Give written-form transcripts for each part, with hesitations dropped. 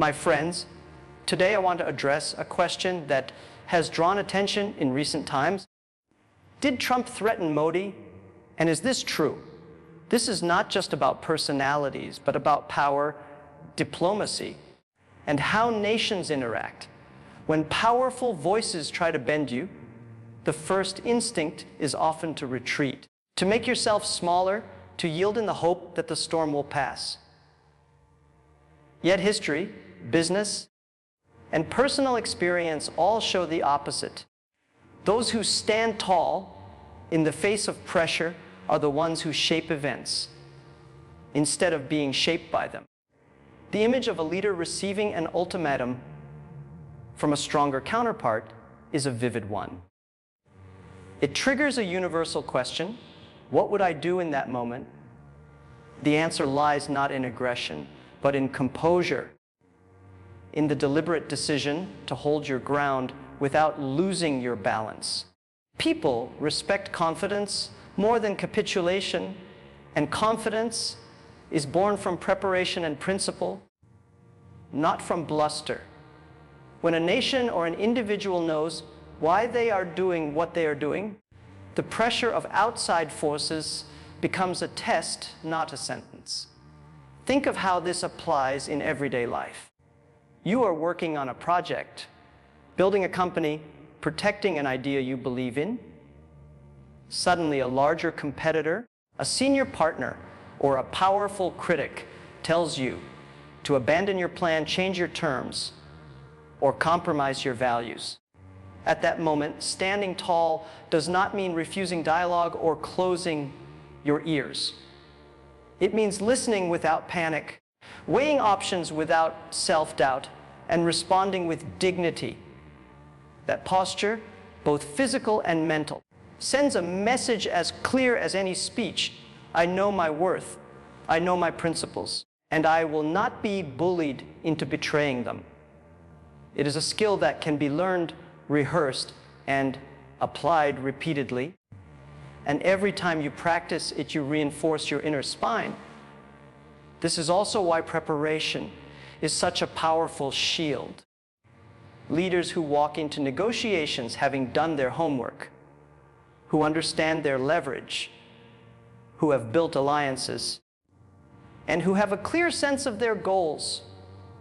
My friends, today I want to address a question that has drawn attention in recent times. Did Trump threaten Modi? And is this true? This is not just about personalities, but about power, diplomacy, and how nations interact. When powerful voices try to bend you, the first instinct is often to retreat, to make yourself smaller, to yield in the hope that the storm will pass. Yet history, business, and personal experience all show the opposite. Those who stand tall in the face of pressure are the ones who shape events, instead of being shaped by them. The image of a leader receiving an ultimatum from a stronger counterpart is a vivid one. It triggers a universal question: what would I do in that moment? The answer lies not in aggression, but in composure, in the deliberate decision to hold your ground without losing your balance. People respect confidence more than capitulation, and confidence is born from preparation and principle, not from bluster. When a nation or an individual knows why they are doing what they are doing, the pressure of outside forces becomes a test, not a sentence. Think of how this applies in everyday life. You are working on a project, building a company, protecting an idea you believe in. Suddenly, a larger competitor, a senior partner, or a powerful critic tells you to abandon your plan, change your terms, or compromise your values. At that moment, standing tall does not mean refusing dialogue or closing your ears. It means listening without panic, weighing options without self-doubt, and responding with dignity. That posture, both physical and mental, sends a message as clear as any speech. I know my worth, I know my principles, and I will not be bullied into betraying them. It is a skill that can be learned, rehearsed, and applied repeatedly. And every time you practice it, you reinforce your inner spine. This is also why preparation is such a powerful shield. Leaders who walk into negotiations having done their homework, who understand their leverage, who have built alliances, and who have a clear sense of their goals,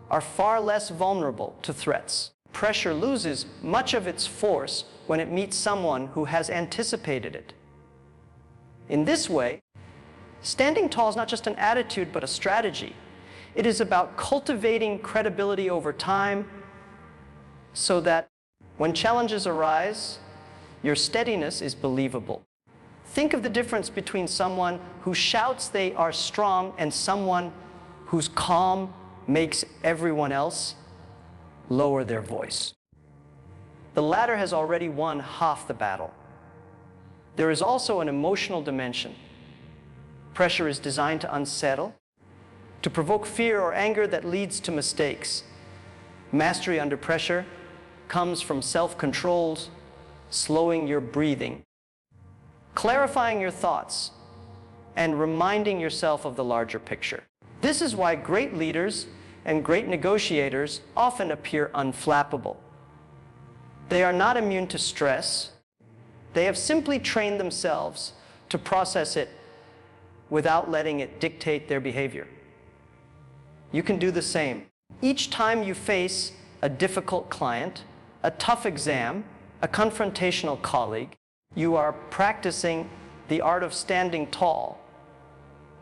are far less vulnerable to threats. Pressure loses much of its force when it meets someone who has anticipated it. In this way, standing tall is not just an attitude, but a strategy. It is about cultivating credibility over time so that when challenges arise, your steadiness is believable. Think of the difference between someone who shouts they are strong and someone whose calm makes everyone else lower their voice. The latter has already won half the battle. There is also an emotional dimension. Pressure is designed to unsettle, to provoke fear or anger that leads to mistakes. Mastery under pressure comes from self-control, slowing your breathing, clarifying your thoughts, and reminding yourself of the larger picture. This is why great leaders and great negotiators often appear unflappable. They are not immune to stress. They have simply trained themselves to process it without letting it dictate their behavior. You can do the same. Each time you face a difficult client, a tough exam, a confrontational colleague, you are practicing the art of standing tall.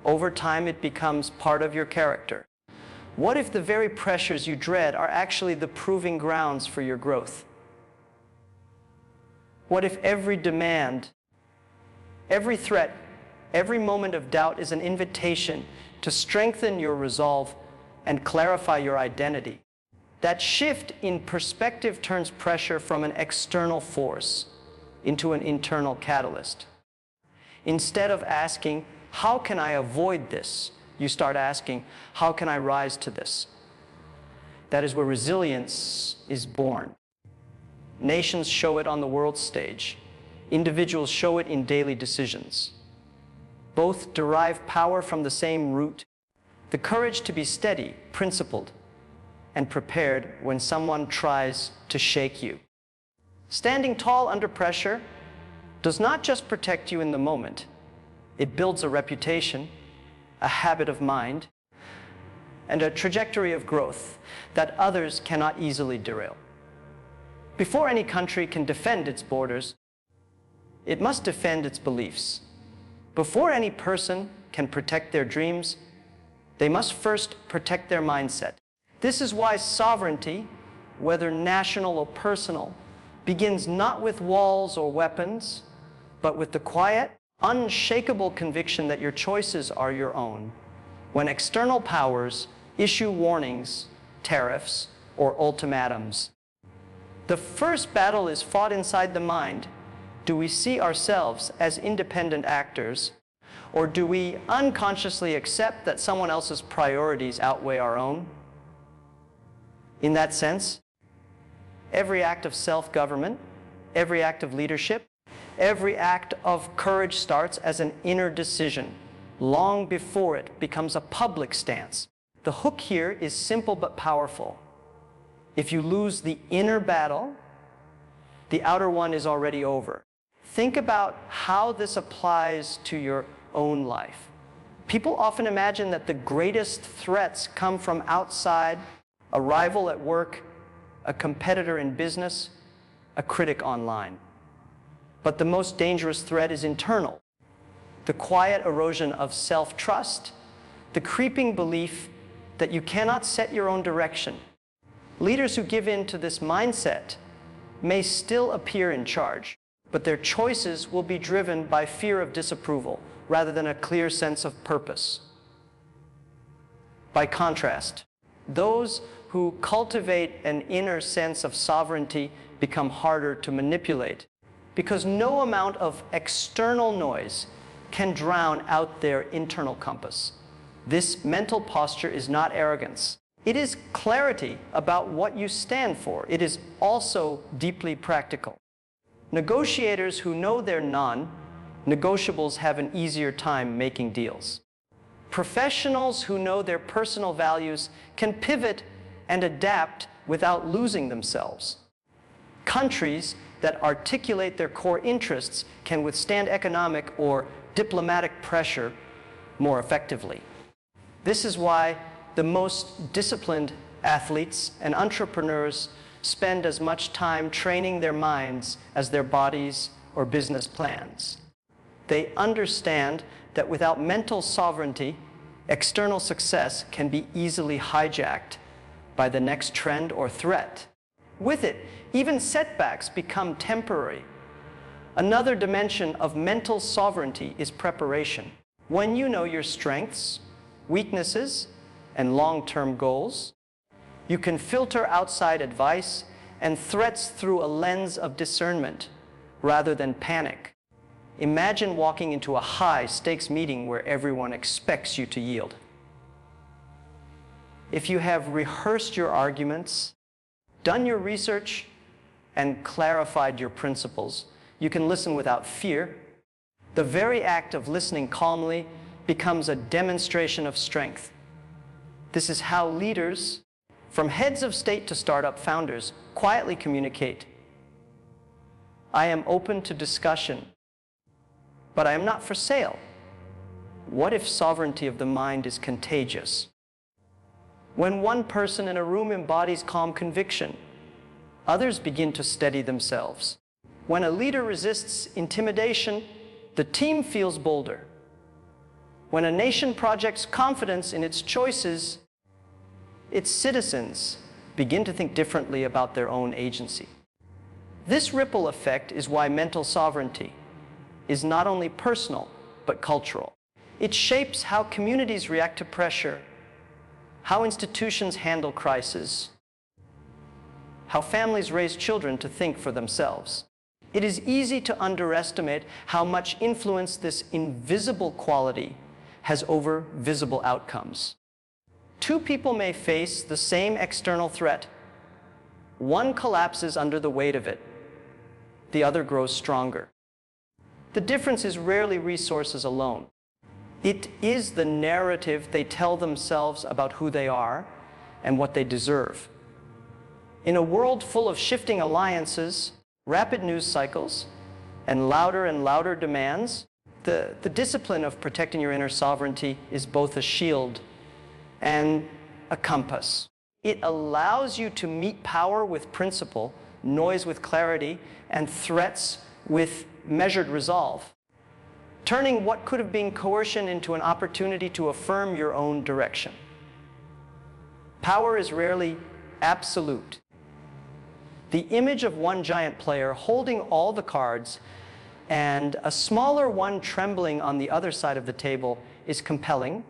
Over time, it becomes part of your character. What if the very pressures you dread are actually the proving grounds for your growth? What if every demand, every threat, every moment of doubt is an invitation to strengthen your resolve and clarify your identity? That shift in perspective turns pressure from an external force into an internal catalyst. Instead of asking, how can I avoid this? You start asking, how can I rise to this? That is where resilience is born. Nations show it on the world stage. Individuals show it in daily decisions. Both derive power from the same root, the courage to be steady, principled, and prepared when someone tries to shake you. Standing tall under pressure does not just protect you in the moment. It builds a reputation, a habit of mind, and a trajectory of growth that others cannot easily derail. Before any country can defend its borders, it must defend its beliefs. Before any person can protect their dreams, they must first protect their mindset. This is why sovereignty, whether national or personal, begins not with walls or weapons, but with the quiet, unshakable conviction that your choices are your own. When external powers issue warnings, tariffs, or ultimatums, the first battle is fought inside the mind. Do we see ourselves as independent actors, or do we unconsciously accept that someone else's priorities outweigh our own? In that sense, every act of self-government, every act of leadership, every act of courage starts as an inner decision, long before it becomes a public stance. The hook here is simple but powerful. If you lose the inner battle, the outer one is already over. Think about how this applies to your own life. People often imagine that the greatest threats come from outside: a rival at work, a competitor in business, a critic online. But the most dangerous threat is internal. The quiet erosion of self-trust, the creeping belief that you cannot set your own direction. Leaders who give in to this mindset may still appear in charge, but their choices will be driven by fear of disapproval rather than a clear sense of purpose. By contrast, those who cultivate an inner sense of sovereignty become harder to manipulate, because no amount of external noise can drown out their internal compass. This mental posture is not arrogance. It is clarity about what you stand for. It is also deeply practical. Negotiators who know their non-negotiables have an easier time making deals. Professionals who know their personal values can pivot and adapt without losing themselves. Countries that articulate their core interests can withstand economic or diplomatic pressure more effectively. This is why the most disciplined athletes and entrepreneurs spend as much time training their minds as their bodies or business plans. They understand that without mental sovereignty, external success can be easily hijacked by the next trend or threat. With it, even setbacks become temporary. Another dimension of mental sovereignty is preparation. When you know your strengths, weaknesses, and long-term goals, you can filter outside advice and threats through a lens of discernment rather than panic. Imagine walking into a high-stakes meeting where everyone expects you to yield. If you have rehearsed your arguments, done your research, and clarified your principles, you can listen without fear. The very act of listening calmly becomes a demonstration of strength. This is how leaders, from heads of state to startup founders, quietly communicate. I am open to discussion, but I am not for sale. What if sovereignty of the mind is contagious? When one person in a room embodies calm conviction, others begin to steady themselves. When a leader resists intimidation, the team feels bolder. When a nation projects confidence in its choices, its citizens begin to think differently about their own agency. This ripple effect is why mental sovereignty is not only personal, but cultural. It shapes how communities react to pressure, how institutions handle crisis, how families raise children to think for themselves. It is easy to underestimate how much influence this invisible quality has over visible outcomes. Two people may face the same external threat. One collapses under the weight of it. The other grows stronger. The difference is rarely resources alone. It is the narrative they tell themselves about who they are and what they deserve. In a world full of shifting alliances, rapid news cycles, and louder demands, the discipline of protecting your inner sovereignty is both a shield and a compass. It allows you to meet power with principle, noise with clarity, and threats with measured resolve, turning what could have been coercion into an opportunity to affirm your own direction. Power is rarely absolute. The image of one giant player holding all the cards and a smaller one trembling on the other side of the table is compelling,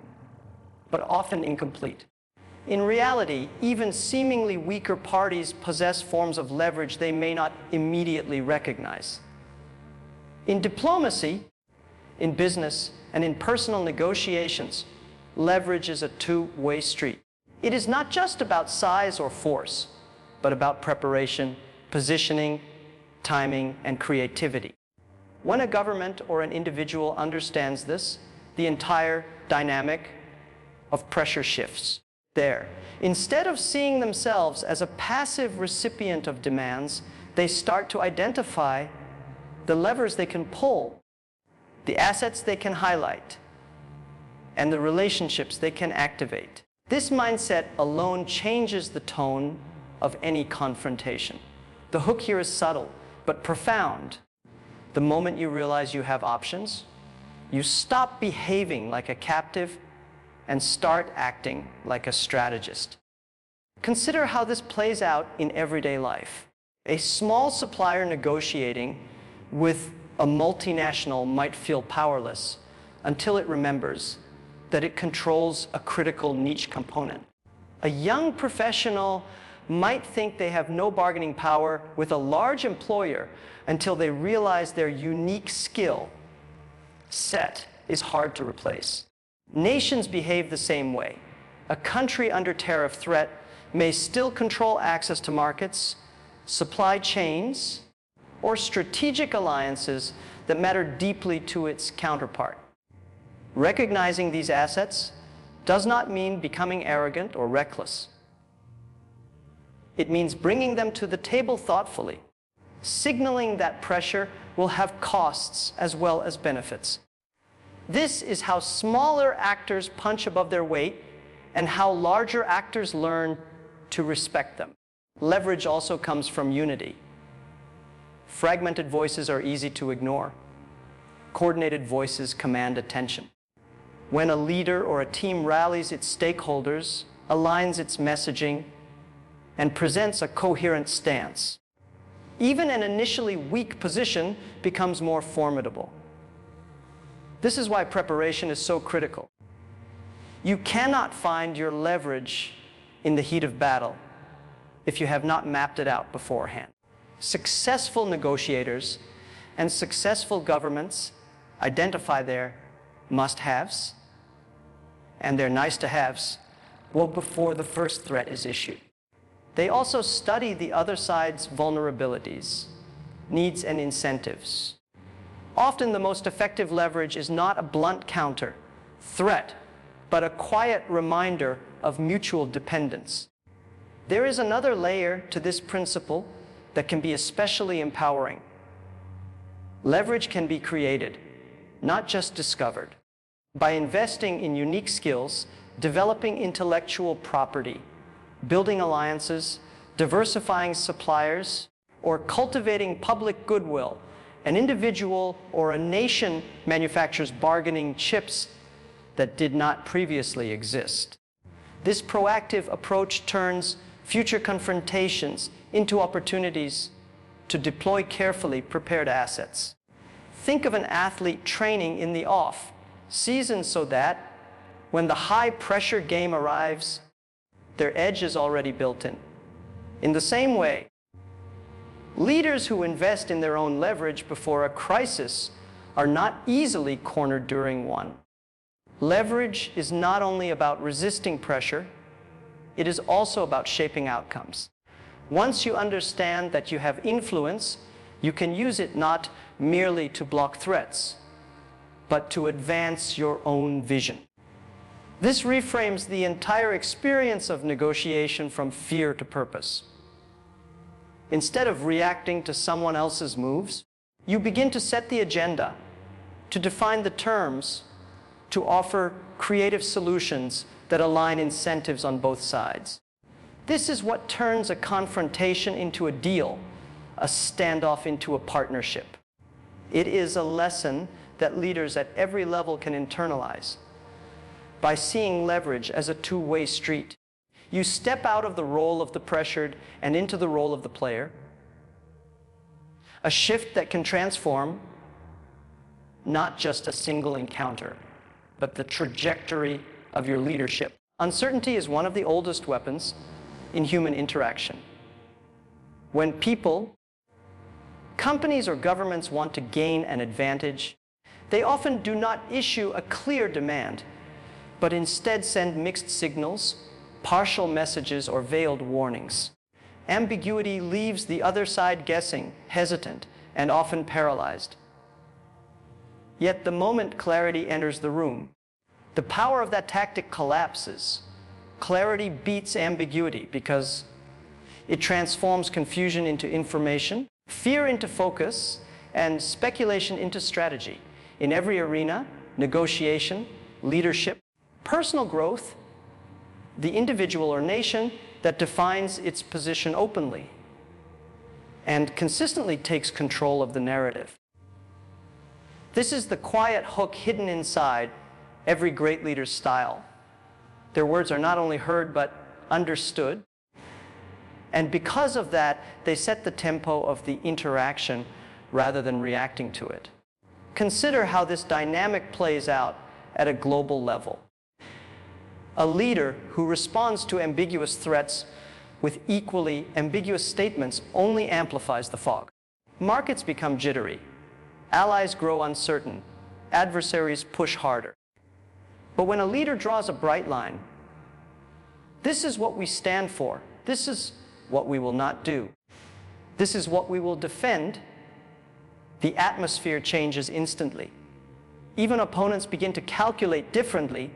but often incomplete. In reality, even seemingly weaker parties possess forms of leverage they may not immediately recognize. In diplomacy, in business, and in personal negotiations, leverage is a two-way street. It is not just about size or force, but about preparation, positioning, timing, and creativity. When a government or an individual understands this, the entire dynamic of pressure shifts there. Instead of seeing themselves as a passive recipient of demands, they start to identify the levers they can pull, the assets they can highlight, and the relationships they can activate. This mindset alone changes the tone of any confrontation. The hook here is subtle, but profound. The moment you realize you have options, you stop behaving like a captive and start acting like a strategist. Consider how this plays out in everyday life. A small supplier negotiating with a multinational might feel powerless until it remembers that it controls a critical niche component. A young professional might think they have no bargaining power with a large employer until they realize their unique skill set is hard to replace. Nations behave the same way. A country under tariff threat may still control access to markets, supply chains, or strategic alliances that matter deeply to its counterpart. Recognizing these assets does not mean becoming arrogant or reckless. It means bringing them to the table thoughtfully, signaling that pressure will have costs as well as benefits. This is how smaller actors punch above their weight and how larger actors learn to respect them. Leverage also comes from unity. Fragmented voices are easy to ignore. Coordinated voices command attention. When a leader or a team rallies its stakeholders, aligns its messaging, and presents a coherent stance, even an initially weak position becomes more formidable. This is why preparation is so critical. You cannot find your leverage in the heat of battle if you have not mapped it out beforehand. Successful negotiators and successful governments identify their must-haves and their nice-to-haves well before the first threat is issued. They also study the other side's vulnerabilities, needs, and incentives. Often the most effective leverage is not a blunt counter, threat, but a quiet reminder of mutual dependence. There is another layer to this principle that can be especially empowering. Leverage can be created, not just discovered, by investing in unique skills, developing intellectual property, building alliances, diversifying suppliers, or cultivating public goodwill. An individual or a nation manufactures bargaining chips that did not previously exist. This proactive approach turns future confrontations into opportunities to deploy carefully prepared assets. Think of an athlete training in the off, seasoned so that when the high-pressure game arrives, their edge is already built in. In the same way, leaders who invest in their own leverage before a crisis are not easily cornered during one. Leverage is not only about resisting pressure, it is also about shaping outcomes. Once you understand that you have influence, you can use it not merely to block threats, but to advance your own vision. This reframes the entire experience of negotiation from fear to purpose. Instead of reacting to someone else's moves, you begin to set the agenda, to define the terms, to offer creative solutions that align incentives on both sides. This is what turns a confrontation into a deal, a standoff into a partnership. It is a lesson that leaders at every level can internalize. By seeing leverage as a two-way street, you step out of the role of the pressured and into the role of the player. A shift that can transform not just a single encounter, but the trajectory of your leadership. Uncertainty is one of the oldest weapons in human interaction. When people, companies or governments want to gain an advantage, they often do not issue a clear demand, but instead send mixed signals, partial messages, or veiled warnings. Ambiguity leaves the other side guessing, hesitant, and often paralyzed. Yet the moment clarity enters the room, the power of that tactic collapses. Clarity beats ambiguity because it transforms confusion into information, fear into focus, and speculation into strategy. In every arena, negotiation, leadership, personal growth, the individual or nation that defines its position openly and consistently takes control of the narrative. This is the quiet hook hidden inside every great leader's style. Their words are not only heard but understood, and because of that, they set the tempo of the interaction rather than reacting to it. Consider how this dynamic plays out at a global level. A leader who responds to ambiguous threats with equally ambiguous statements only amplifies the fog. Markets become jittery. Allies grow uncertain. Adversaries push harder. But when a leader draws a bright line, this is what we stand for. This is what we will not do. This is what we will defend. The atmosphere changes instantly. Even opponents begin to calculate differently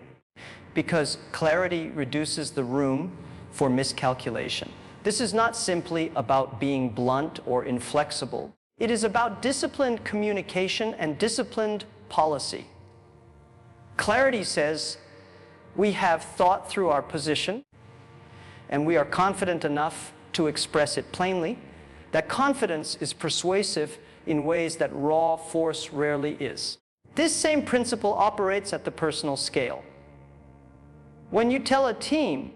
because clarity reduces the room for miscalculation. This is not simply about being blunt or inflexible. It is about disciplined communication and disciplined policy. Clarity says we have thought through our position and we are confident enough to express it plainly. That confidence is persuasive in ways that raw force rarely is. This same principle operates at the personal scale. When you tell a team,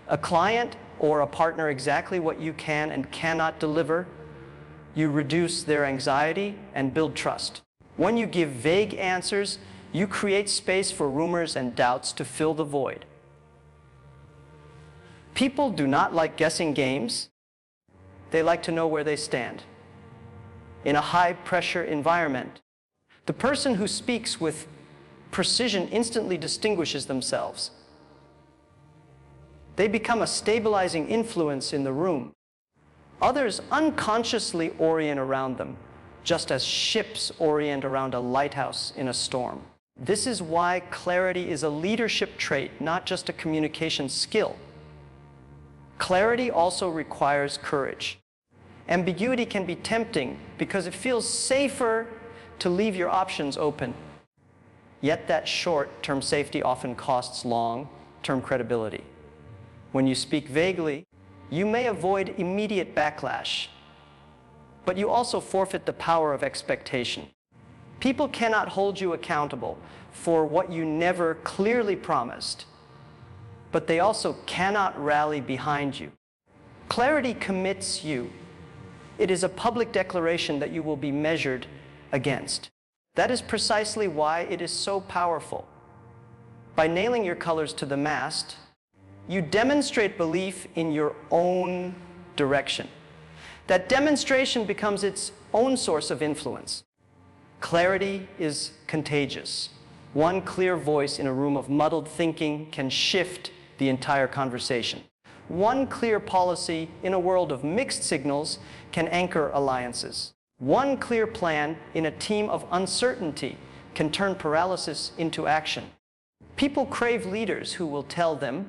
a client, or a partner exactly what you can and cannot deliver, you reduce their anxiety and build trust. When you give vague answers, you create space for rumors and doubts to fill the void. People do not like guessing games. They like to know where they stand. In a high-pressure environment, the person who speaks with precision instantly distinguishes themselves. They become a stabilizing influence in the room. Others unconsciously orient around them, just as ships orient around a lighthouse in a storm. This is why clarity is a leadership trait, not just a communication skill. Clarity also requires courage. Ambiguity can be tempting because it feels safer to leave your options open. Yet that short-term safety often costs long-term credibility. When you speak vaguely, you may avoid immediate backlash, but you also forfeit the power of expectation. People cannot hold you accountable for what you never clearly promised, but they also cannot rally behind you. Clarity commits you. It is a public declaration that you will be measured against. That is precisely why it is so powerful. By nailing your colors to the mast, you demonstrate belief in your own direction. That demonstration becomes its own source of influence. Clarity is contagious. One clear voice in a room of muddled thinking can shift the entire conversation. One clear policy in a world of mixed signals can anchor alliances. One clear plan in a team of uncertainty can turn paralysis into action. People crave leaders who will tell them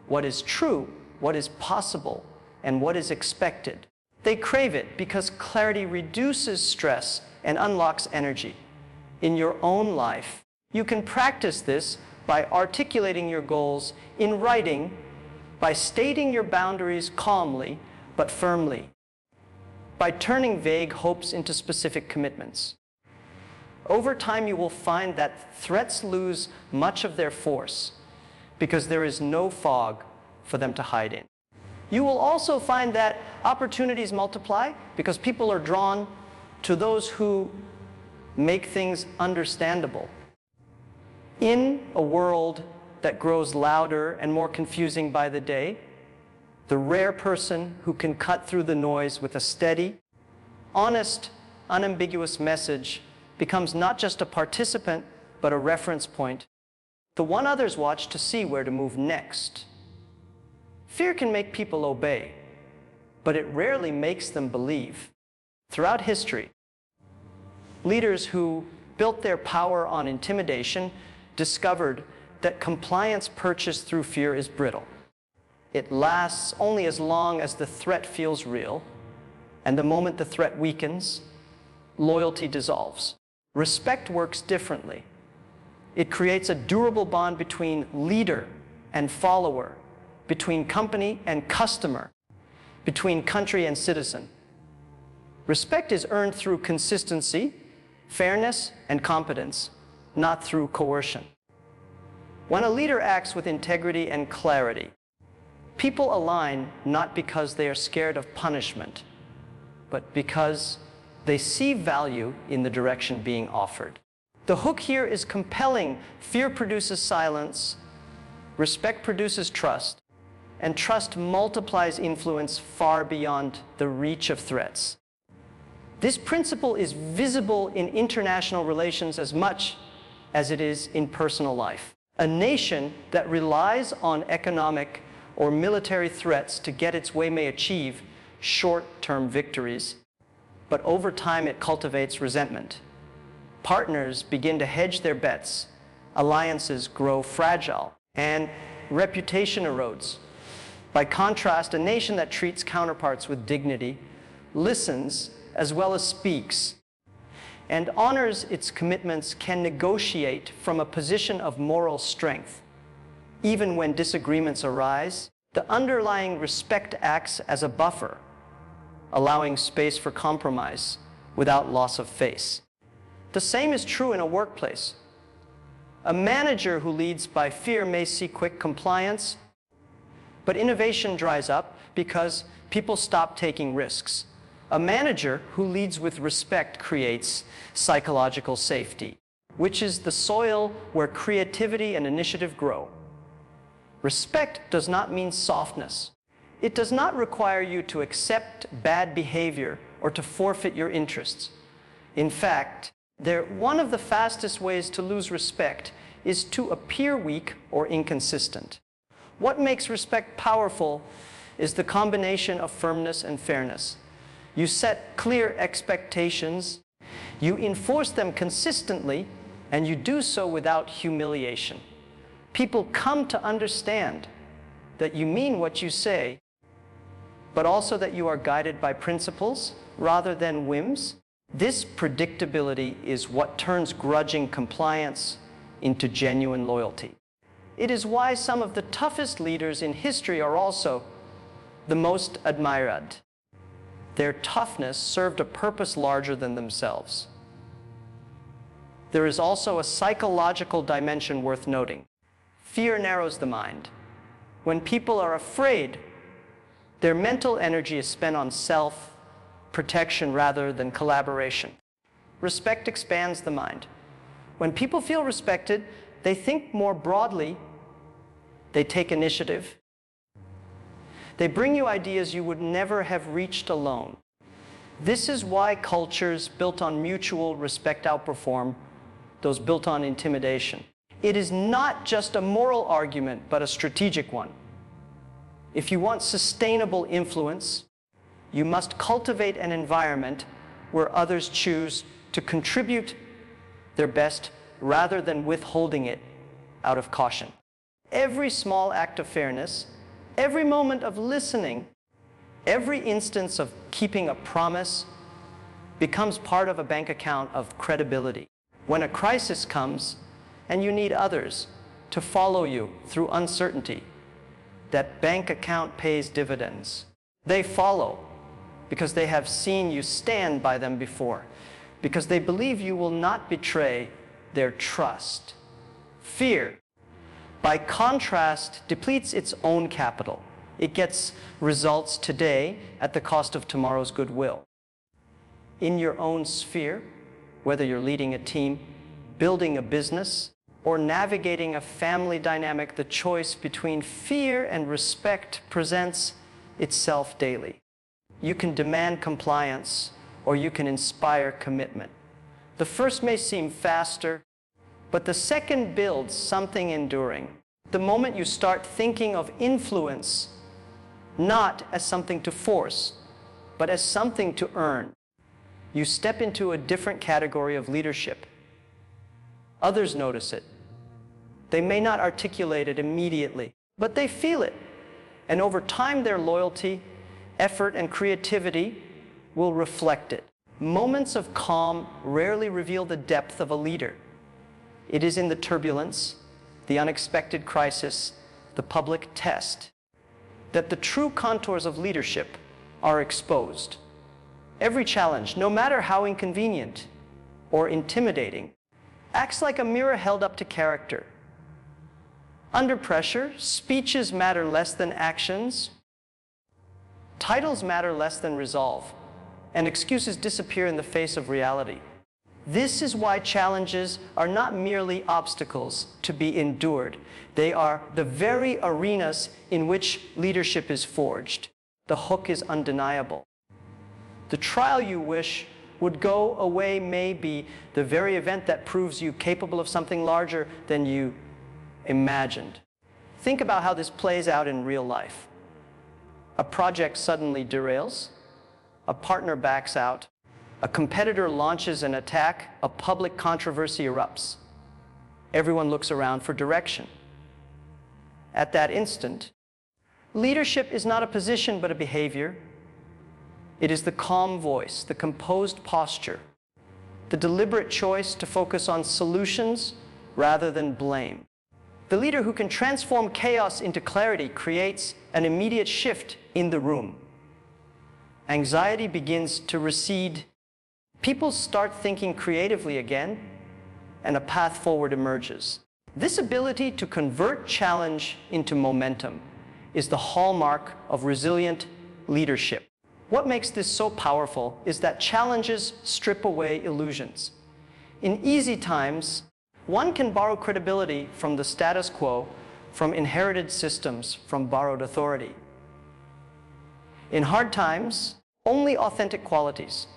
what is true, what is possible, and what is expected. They crave it because clarity reduces stress and unlocks energy. In your own life, you can practice this by articulating your goals in writing, by stating your boundaries calmly but firmly, by turning vague hopes into specific commitments. Over time, you will find that threats lose much of their force because there is no fog for them to hide in. You will also find that opportunities multiply because people are drawn to those who make things understandable. In a world that grows louder and more confusing by the day, the rare person who can cut through the noise with a steady, honest, unambiguous message becomes not just a participant, but a reference point, the one others watch to see where to move next. Fear can make people obey, but it rarely makes them believe. Throughout history, leaders who built their power on intimidation discovered that compliance purchased through fear is brittle. It lasts only as long as the threat feels real, and the moment the threat weakens, loyalty dissolves. Respect works differently. It creates a durable bond between leader and follower, between company and customer, between country and citizen. Respect is earned through consistency, fairness, and competence, not through coercion. When a leader acts with integrity and clarity, people align not because they are scared of punishment, but because they see value in the direction being offered. The hook here is compelling. Fear produces silence, respect produces trust, and trust multiplies influence far beyond the reach of threats. This principle is visible in international relations as much as it is in personal life. A nation that relies on economic or military threats to get its way may achieve short-term victories, but over time it cultivates resentment. Partners begin to hedge their bets, alliances grow fragile, and reputation erodes. By contrast, a nation that treats counterparts with dignity, listens as well as speaks, and honors its commitments can negotiate from a position of moral strength. Even when disagreements arise, the underlying respect acts as a buffer, allowing space for compromise without loss of face. The same is true in a workplace. A manager who leads by fear may see quick compliance, but innovation dries up because people stop taking risks. A manager who leads with respect creates psychological safety, which is the soil where creativity and initiative grow. Respect does not mean softness. It does not require you to accept bad behavior or to forfeit your interests. In fact, one of the fastest ways to lose respect is to appear weak or inconsistent. What makes respect powerful is the combination of firmness and fairness. You set clear expectations, you enforce them consistently, and you do so without humiliation. People come to understand that you mean what you say, but also that you are guided by principles rather than whims. This predictability is what turns grudging compliance into genuine loyalty. It is why some of the toughest leaders in history are also the most admired. Their toughness served a purpose larger than themselves. There is also a psychological dimension worth noting. Fear narrows the mind. When people are afraid, their mental energy is spent on self-protection rather than collaboration. Respect expands the mind. When people feel respected, they think more broadly, they take initiative. They bring you ideas you would never have reached alone. This is why cultures built on mutual respect outperform those built on intimidation. It is not just a moral argument, but a strategic one. If you want sustainable influence, you must cultivate an environment where others choose to contribute their best rather than withholding it out of caution. Every small act of fairness, every moment of listening, Every instance of keeping a promise becomes part of a bank account of credibility. When a crisis comes and you need others to follow you through uncertainty, that bank account pays dividends. They follow because they have seen you stand by them before, because they believe you will not betray their trust. Fear, by contrast, depletes its own capital. It gets results today at the cost of tomorrow's goodwill. In your own sphere, whether you're leading a team, building a business, or navigating a family dynamic, the choice between fear and respect presents itself daily. You can demand compliance, or you can inspire commitment. The first may seem faster, but the second builds something enduring. The moment you start thinking of influence not as something to force, but as something to earn, you step into a different category of leadership. Others notice it. They may not articulate it immediately, but they feel it. And over time, their loyalty, effort, and creativity will reflect it. Moments of calm rarely reveal the depth of a leader. It is in the turbulence, the unexpected crisis, the public test, that the true contours of leadership are exposed. Every challenge, no matter how inconvenient or intimidating, acts like a mirror held up to character. Under pressure, speeches matter less than actions, titles matter less than resolve, and excuses disappear in the face of reality. This is why challenges are not merely obstacles to be endured. They are the very arenas in which leadership is forged. The hook is undeniable. The trial you wish would go away may be the very event that proves you capable of something larger than you imagined. Think about how this plays out in real life. A project suddenly derails, a partner backs out, a competitor launches an attack, a public controversy erupts. Everyone looks around for direction. At that instant, leadership is not a position but a behavior. It is the calm voice, the composed posture, the deliberate choice to focus on solutions rather than blame. The leader who can transform chaos into clarity creates an immediate shift in the room. Anxiety begins to recede. People start thinking creatively again, and a path forward emerges. This ability to convert challenge into momentum is the hallmark of resilient leadership. What makes this so powerful is that challenges strip away illusions. In easy times, one can borrow credibility from the status quo, from inherited systems, from borrowed authority. In hard times, only authentic qualities,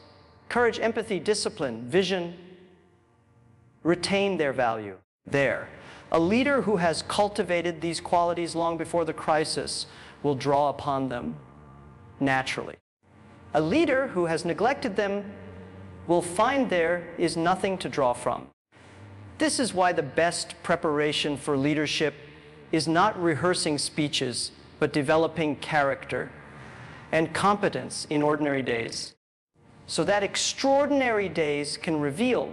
courage, empathy, discipline, vision, retain their value there. A leader who has cultivated these qualities long before the crisis will draw upon them naturally. A leader who has neglected them will find there is nothing to draw from. This is why the best preparation for leadership is not rehearsing speeches, but developing character and competence in ordinary days, so that extraordinary days can reveal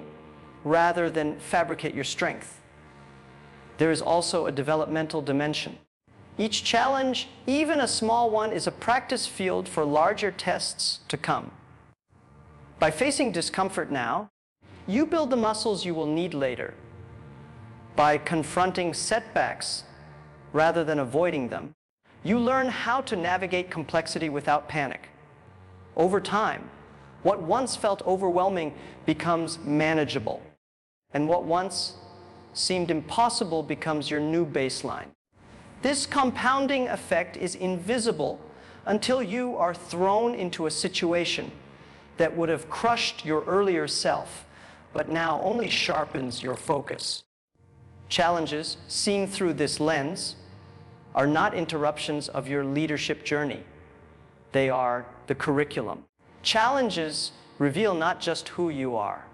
rather than fabricate your strength. There is also a developmental dimension. Each challenge, even a small one, is a practice field for larger tests to come. By facing discomfort now, you build the muscles you will need later. By confronting setbacks rather than avoiding them, you learn how to navigate complexity without panic. Over time, what once felt overwhelming becomes manageable, and what once seemed impossible becomes your new baseline. This compounding effect is invisible until you are thrown into a situation that would have crushed your earlier self, but now only sharpens your focus. Challenges seen through this lens are not interruptions of your leadership journey. They are the curriculum. Challenges reveal not just who you are,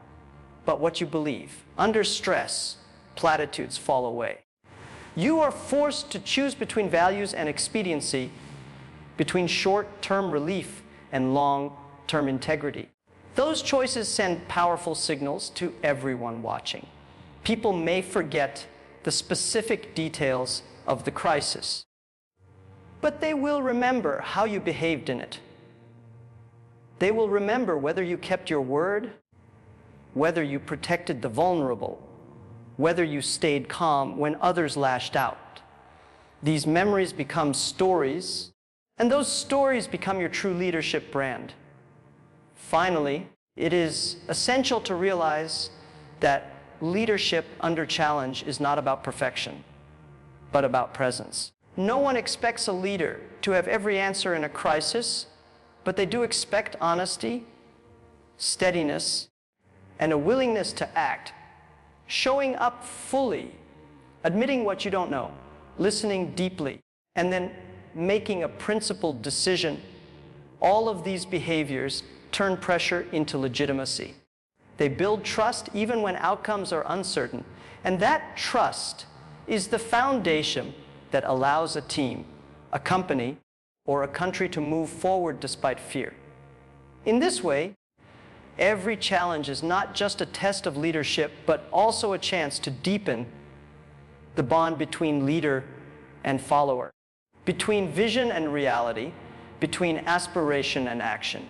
but what you believe. Under stress, platitudes fall away. You are forced to choose between values and expediency, between short-term relief and long-term integrity. Those choices send powerful signals to everyone watching. People may forget the specific details of the crisis, but they will remember how you behaved in it. They will remember whether you kept your word, whether you protected the vulnerable, whether you stayed calm when others lashed out. These memories become stories, and those stories become your true leadership brand. Finally, it is essential to realize that leadership under challenge is not about perfection, but about presence. No one expects a leader to have every answer in a crisis, but they do expect honesty, steadiness, and a willingness to act, showing up fully, admitting what you don't know, listening deeply, and then making a principled decision. All of these behaviors turn pressure into legitimacy. They build trust even when outcomes are uncertain, and that trust is the foundation that allows a team, a company, or a country to move forward despite fear. In this way, every challenge is not just a test of leadership, but also a chance to deepen the bond between leader and follower, between vision and reality, between aspiration and action.